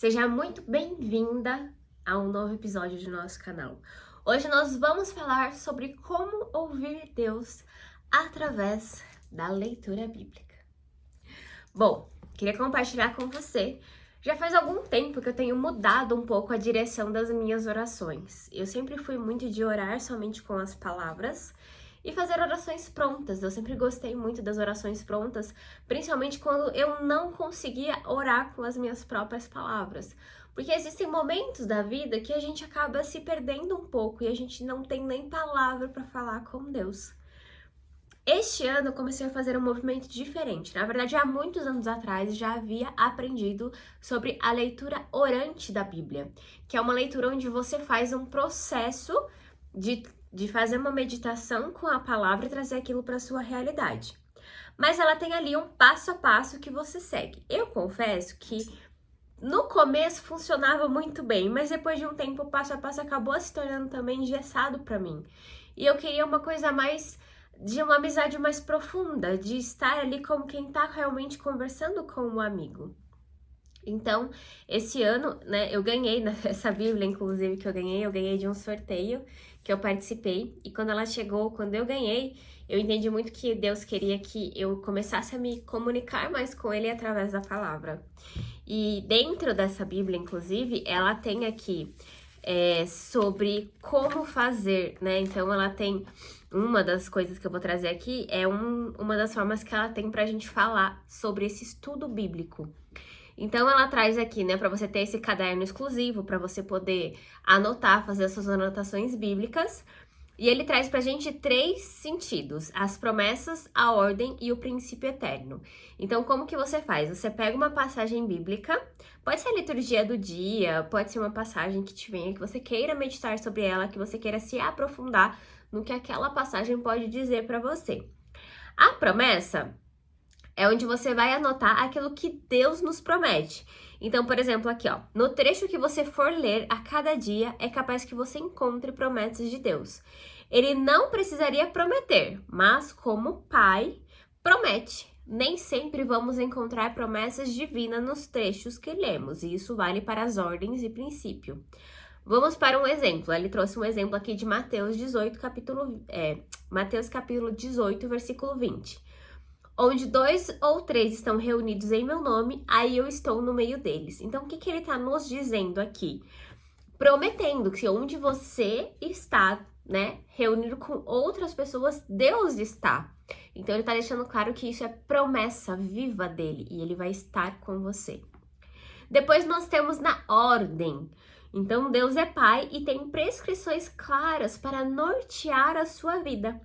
Seja muito bem-vinda a um novo episódio do nosso canal. Hoje nós vamos falar sobre como ouvir Deus através da leitura bíblica. Bom, queria compartilhar com você. Já faz algum tempo que eu tenho mudado um pouco a direção das minhas orações. Eu sempre fui muito de orar somente com as palavras e fazer orações prontas. Eu sempre gostei muito das orações prontas, principalmente quando eu não conseguia orar com as minhas próprias palavras. Porque existem momentos da vida que a gente acaba se perdendo um pouco e a gente não tem nem palavra para falar com Deus. Este ano eu comecei a fazer um movimento diferente. Na verdade, há muitos anos atrás já havia aprendido sobre a leitura orante da Bíblia, que é uma leitura onde você faz um processo de fazer uma meditação com a palavra e trazer aquilo para a sua realidade. Mas ela tem ali um passo a passo que você segue. Eu confesso que no começo funcionava muito bem, mas depois de um tempo o passo a passo acabou se tornando também engessado para mim. E eu queria uma coisa mais de uma amizade mais profunda, de estar ali como quem está realmente conversando com um amigo. Então, esse ano, né, eu ganhei essa Bíblia, inclusive, que eu ganhei de um sorteio que eu participei. E quando ela chegou, quando eu ganhei, eu entendi muito que Deus queria que eu começasse a me comunicar mais com Ele através da palavra. E dentro dessa Bíblia, inclusive, ela tem aqui sobre como fazer, né? Então, ela tem uma das coisas que eu vou trazer aqui é uma das formas que ela tem pra gente falar sobre esse estudo bíblico. Então, ela traz aqui, né, para você ter esse caderno exclusivo, para você poder anotar, fazer as suas anotações bíblicas. E ele traz pra gente 3 sentidos: as promessas, a ordem e o princípio eterno. Então, como que você faz? Você pega uma passagem bíblica, pode ser a liturgia do dia, pode ser uma passagem que te venha, que você queira meditar sobre ela, que você queira se aprofundar no que aquela passagem pode dizer para você. A promessa é onde você vai anotar aquilo que Deus nos promete. Então, por exemplo, aqui, ó, no trecho que você for ler a cada dia, é capaz que você encontre promessas de Deus. Ele não precisaria prometer, mas como Pai, promete. Nem sempre vamos encontrar promessas divinas nos trechos que lemos, e isso vale para as ordens e princípio. Vamos para um exemplo. Ele trouxe um exemplo aqui de Mateus 18, Mateus capítulo 18, versículo 20. Onde 2 ou 3 estão reunidos em meu nome, aí eu estou no meio deles. Então, o que ele está nos dizendo aqui? Prometendo que onde você está, né, reunido com outras pessoas, Deus está. Então, ele está deixando claro que isso é promessa viva dele e ele vai estar com você. Depois nós temos na ordem. Então, Deus é Pai e tem prescrições claras para nortear a sua vida.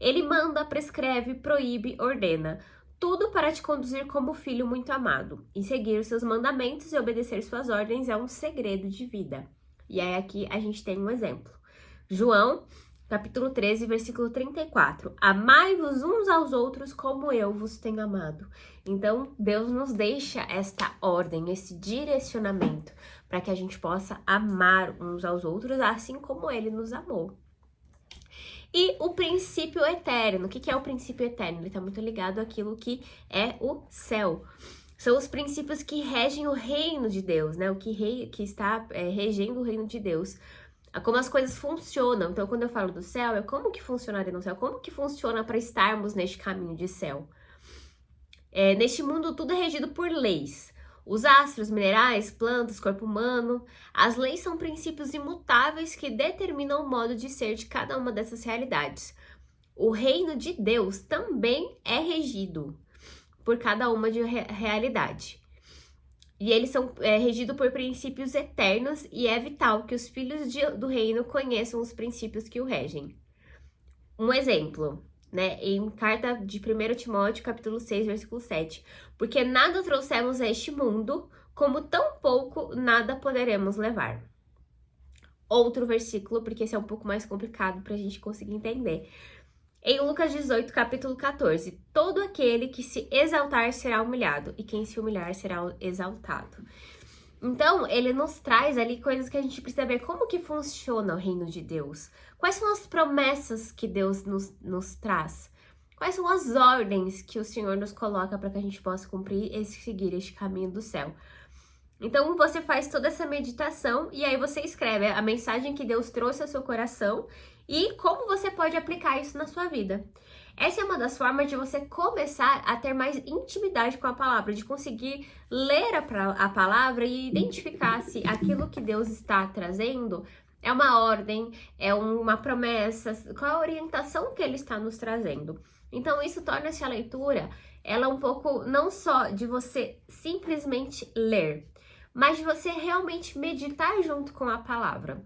Ele manda, prescreve, proíbe, ordena. Tudo para te conduzir como filho muito amado. E seguir os seus mandamentos e obedecer suas ordens é um segredo de vida. E aí aqui a gente tem um exemplo. João, capítulo 13, versículo 34. Amai-vos uns aos outros como eu vos tenho amado. Então, Deus nos deixa esta ordem, esse direcionamento, para que a gente possa amar uns aos outros, assim como Ele nos amou. E o princípio eterno. O que é o princípio eterno? Ele está muito ligado àquilo que é o céu. São os princípios que regem o reino de Deus, né? O que está regendo o reino de Deus. Como as coisas funcionam. Então, quando eu falo do céu, é como que funcionaria no céu? Como que funciona para estarmos neste caminho de céu? Neste mundo, tudo é regido por leis. Os astros, minerais, plantas, corpo humano, as leis são princípios imutáveis que determinam o modo de ser de cada uma dessas realidades. O reino de Deus também é regido por cada uma de realidade. E eles são regidos por princípios eternos e é vital que os filhos do reino conheçam os princípios que o regem. Um exemplo, né, em carta de 1 Timóteo, capítulo 6, versículo 7. Porque nada trouxemos a este mundo, como tão pouco nada poderemos levar. Outro versículo, porque esse é um pouco mais complicado para a gente conseguir entender. Em Lucas 18, capítulo 14. Todo aquele que se exaltar será humilhado, e quem se humilhar será exaltado. Então, ele nos traz ali coisas que a gente precisa ver como que funciona o reino de Deus. Quais são as promessas que Deus nos traz? Quais são as ordens que o Senhor nos coloca para que a gente possa cumprir e seguir este caminho do céu? Então você faz toda essa meditação e aí você escreve a mensagem que Deus trouxe ao seu coração e como você pode aplicar isso na sua vida. Essa é uma das formas de você começar a ter mais intimidade com a palavra, de conseguir ler a palavra e identificar se aquilo que Deus está trazendo é uma ordem, é uma promessa, qual a orientação que Ele está nos trazendo. Então isso torna essa leitura, ela um pouco não só de você simplesmente ler, mas de você realmente meditar junto com a palavra.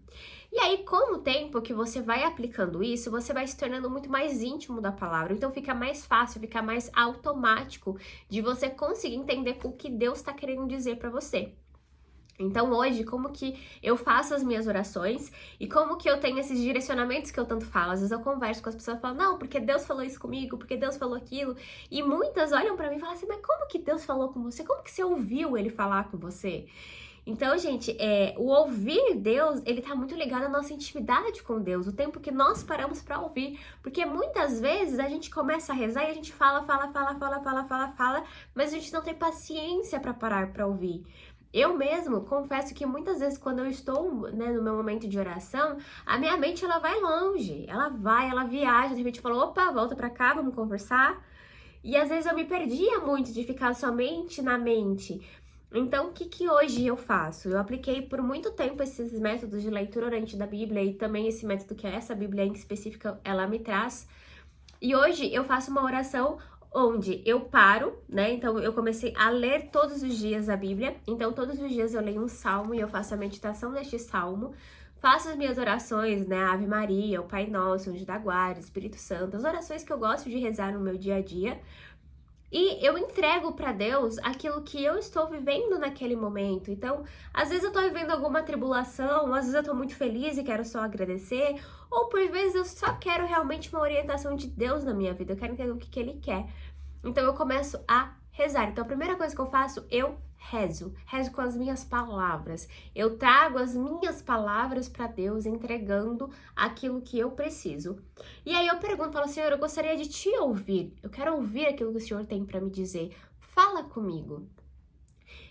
E aí, com o tempo que você vai aplicando isso, você vai se tornando muito mais íntimo da palavra. Então fica mais fácil, fica mais automático de você conseguir entender o que Deus está querendo dizer para você. Então hoje, como que eu faço as minhas orações e como que eu tenho esses direcionamentos que eu tanto falo. Às vezes eu converso com as pessoas e falo, não, porque Deus falou isso comigo, porque Deus falou aquilo. E muitas olham pra mim e falam assim, mas como que Deus falou com você? Como que você ouviu Ele falar com você? Então, gente, o ouvir Deus, ele tá muito ligado à nossa intimidade com Deus, o tempo que nós paramos pra ouvir. Porque muitas vezes a gente começa a rezar e a gente fala, mas a gente não tem paciência pra parar pra ouvir. Eu mesmo confesso que muitas vezes quando eu estou, né, no meu momento de oração, a minha mente ela vai longe, ela viaja, de repente fala, opa, volta pra cá, vamos conversar. E às vezes eu me perdia muito de ficar somente na mente. Então, o que hoje eu faço? Eu apliquei por muito tempo esses métodos de leitura orante da Bíblia e também esse método que essa Bíblia em específica, ela me traz. E hoje eu faço uma oração onde eu paro, né? Então eu comecei a ler todos os dias a Bíblia. Então todos os dias eu leio um salmo e eu faço a meditação neste salmo. Faço as minhas orações, né? Ave Maria, o Pai Nosso, Anjo da Guarda, Espírito Santo, as orações que eu gosto de rezar no meu dia a dia. E eu entrego para Deus aquilo que eu estou vivendo naquele momento. Então, às vezes eu estou vivendo alguma tribulação, às vezes eu estou muito feliz e quero só agradecer, ou por vezes eu só quero realmente uma orientação de Deus na minha vida, eu quero entender o que Ele quer. Então eu começo a rezar. Então a primeira coisa que eu faço, eu rezo com as minhas palavras. Eu trago as minhas palavras para Deus, entregando aquilo que eu preciso. E aí eu pergunto, falo, Senhor, eu gostaria de te ouvir. Eu quero ouvir aquilo que o Senhor tem para me dizer. Fala comigo.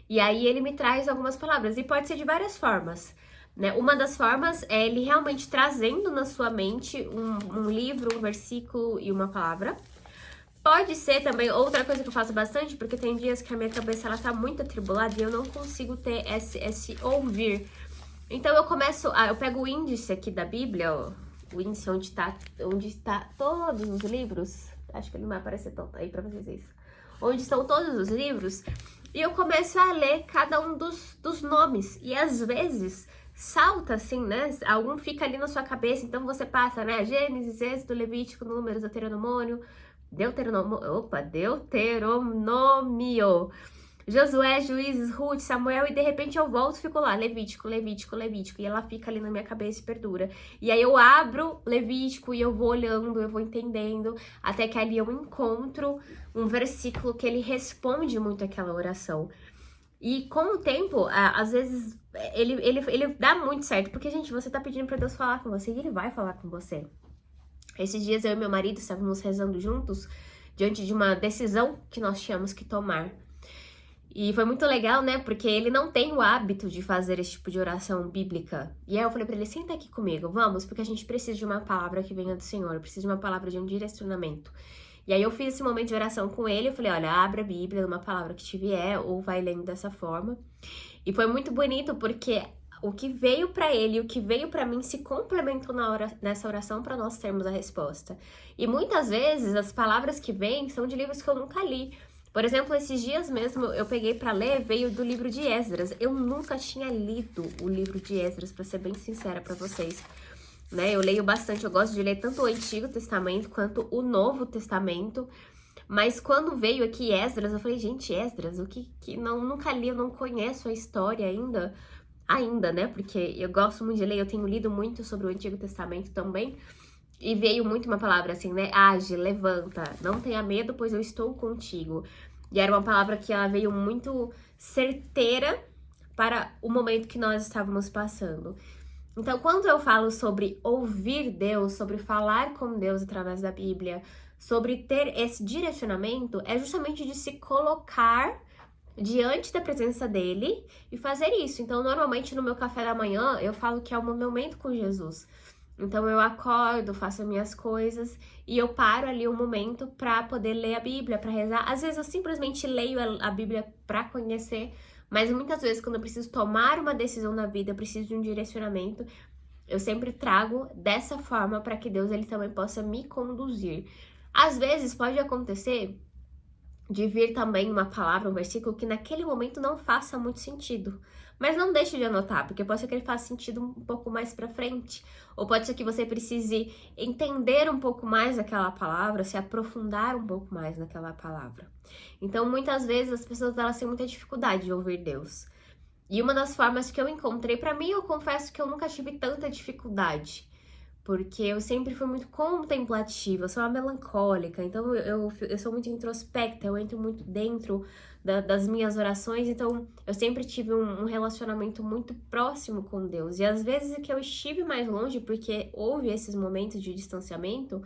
E aí ele me traz algumas palavras e pode ser de várias formas. Né? Uma das formas é ele realmente trazendo na sua mente um livro, um versículo e uma palavra. Pode ser também outra coisa que eu faço bastante, porque tem dias que a minha cabeça ela tá muito atribulada e eu não consigo ter esse ouvir. Então eu pego o índice aqui da Bíblia, ó, o índice onde está todos os livros. Acho que ele não vai aparecer tanto aí pra vocês isso. Onde estão todos os livros, e eu começo a ler cada um dos nomes. E às vezes salta assim, né? Algum fica ali na sua cabeça, então você passa, né? Gênesis, Êxodo, Levítico, Números, Deuteronômio, Josué, Juízes, Ruth, Samuel, e de repente eu volto e fico lá, Levítico, e ela fica ali na minha cabeça e perdura. E aí eu abro Levítico e eu vou olhando, eu vou entendendo, até que ali eu encontro um versículo que ele responde muito aquela oração. E com o tempo, às vezes, ele dá muito certo, porque, gente, você tá pedindo pra Deus falar com você e ele vai falar com você. Esses dias eu e meu marido estávamos rezando juntos diante de uma decisão que nós tínhamos que tomar. E foi muito legal, né? Porque ele não tem o hábito de fazer esse tipo de oração bíblica. E aí eu falei pra ele, senta aqui comigo, vamos, porque a gente precisa de uma palavra que venha do Senhor, precisa de uma palavra de um direcionamento. E aí eu fiz esse momento de oração com ele, eu falei, olha, abre a Bíblia numa palavra que te vier, ou vai lendo dessa forma. E foi muito bonito porque o que veio para ele e o que veio para mim se complementou nessa oração para nós termos a resposta. E muitas vezes as palavras que vêm são de livros que eu nunca li. Por exemplo, esses dias mesmo eu peguei para ler, veio do livro de Esdras. Eu nunca tinha lido o livro de Esdras, para ser bem sincera para vocês. Né? Eu leio bastante, eu gosto de ler tanto o Antigo Testamento quanto o Novo Testamento. Mas quando veio aqui Esdras, eu falei, gente, Esdras, o que nunca li, eu não conheço a história ainda, né? Porque eu gosto muito de ler, eu tenho lido muito sobre o Antigo Testamento também. E veio muito uma palavra assim, né? Age, levanta, não tenha medo, pois eu estou contigo. E era uma palavra que ela veio muito certeira para o momento que nós estávamos passando. Então, quando eu falo sobre ouvir Deus, sobre falar com Deus através da Bíblia, sobre ter esse direcionamento, é justamente de se colocar diante da presença dele e fazer isso. Então, normalmente no meu café da manhã, eu falo que é o meu momento com Jesus. Então, eu acordo, faço as minhas coisas e eu paro ali um momento para poder ler a Bíblia, para rezar. Às vezes eu simplesmente leio a Bíblia para conhecer, mas muitas vezes quando eu preciso tomar uma decisão na vida, eu preciso de um direcionamento, eu sempre trago dessa forma para que Deus ele também possa me conduzir. Às vezes pode acontecer de vir também uma palavra, um versículo que naquele momento não faça muito sentido. Mas não deixe de anotar, porque pode ser que ele faça sentido um pouco mais pra frente. Ou pode ser que você precise entender um pouco mais aquela palavra, se aprofundar um pouco mais naquela palavra. Então, muitas vezes as pessoas elas têm muita dificuldade de ouvir Deus. E uma das formas que eu encontrei, pra mim, eu confesso que eu nunca tive tanta dificuldade. Porque eu sempre fui muito contemplativa, eu sou uma melancólica, então eu sou muito introspecta, eu entro muito dentro das minhas orações, então eu sempre tive um relacionamento muito próximo com Deus. E às vezes que eu estive mais longe, porque houve esses momentos de distanciamento,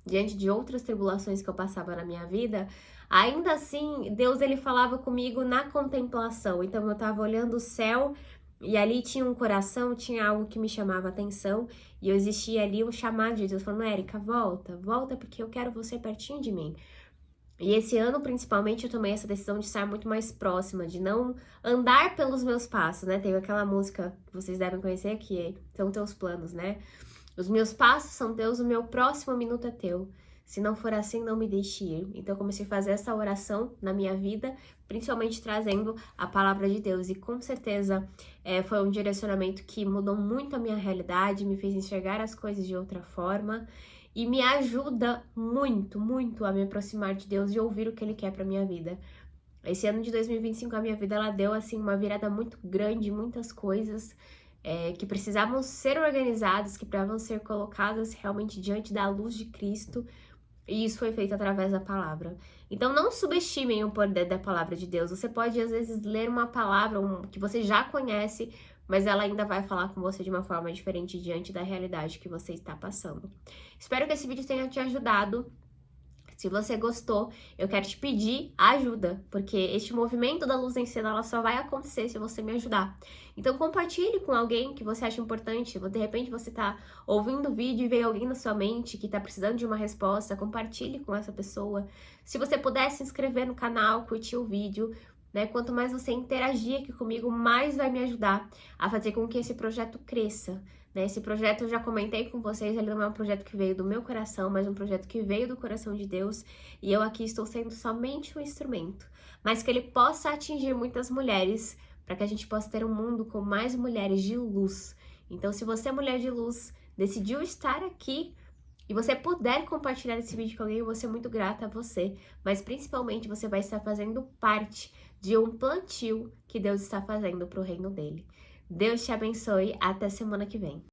diante de outras tribulações que eu passava na minha vida, ainda assim, Deus ele falava comigo na contemplação. Então eu estava olhando o céu e ali tinha um coração, tinha algo que me chamava atenção e eu existia ali um chamado de Deus falando: Érica, volta, volta porque eu quero você pertinho de mim. E esse ano, principalmente, eu tomei essa decisão de estar muito mais próxima, de não andar pelos meus passos, né? Tem aquela música que vocês devem conhecer que são teus planos, né? Os meus passos são teus, o meu próximo minuto é teu. Se não for assim, não me deixe ir. Então, eu comecei a fazer essa oração na minha vida, principalmente trazendo a palavra de Deus. E com certeza foi um direcionamento que mudou muito a minha realidade, me fez enxergar as coisas de outra forma e me ajuda muito, muito a me aproximar de Deus e ouvir o que Ele quer para minha vida. Esse ano de 2025, a minha vida ela deu assim uma virada muito grande, muitas coisas que precisavam ser organizadas, que precisavam ser colocadas realmente diante da luz de Cristo. E isso foi feito através da palavra. Então não subestimem o poder da palavra de Deus. Você pode às vezes ler uma palavra que você já conhece, mas ela ainda vai falar com você de uma forma diferente diante da realidade que você está passando. Espero que esse vídeo tenha te ajudado. Se você gostou, eu quero te pedir ajuda, porque este movimento da Luz em Cena ela só vai acontecer se você me ajudar. Então compartilhe com alguém que você acha importante. De repente você tá ouvindo o vídeo e veio alguém na sua mente que tá precisando de uma resposta, compartilhe com essa pessoa. Se você puder se inscrever no canal, curtir o vídeo, né? Quanto mais você interagir aqui comigo, mais vai me ajudar a fazer com que esse projeto cresça. Esse projeto eu já comentei com vocês, ele não é um projeto que veio do meu coração, mas um projeto que veio do coração de Deus e eu aqui estou sendo somente um instrumento, mas que ele possa atingir muitas mulheres para que a gente possa ter um mundo com mais mulheres de luz. Então, se você é mulher de luz, decidiu estar aqui e você puder compartilhar esse vídeo com alguém, eu vou ser muito grata a você, mas principalmente você vai estar fazendo parte de um plantio que Deus está fazendo para o reino dele. Deus te abençoe, até semana que vem.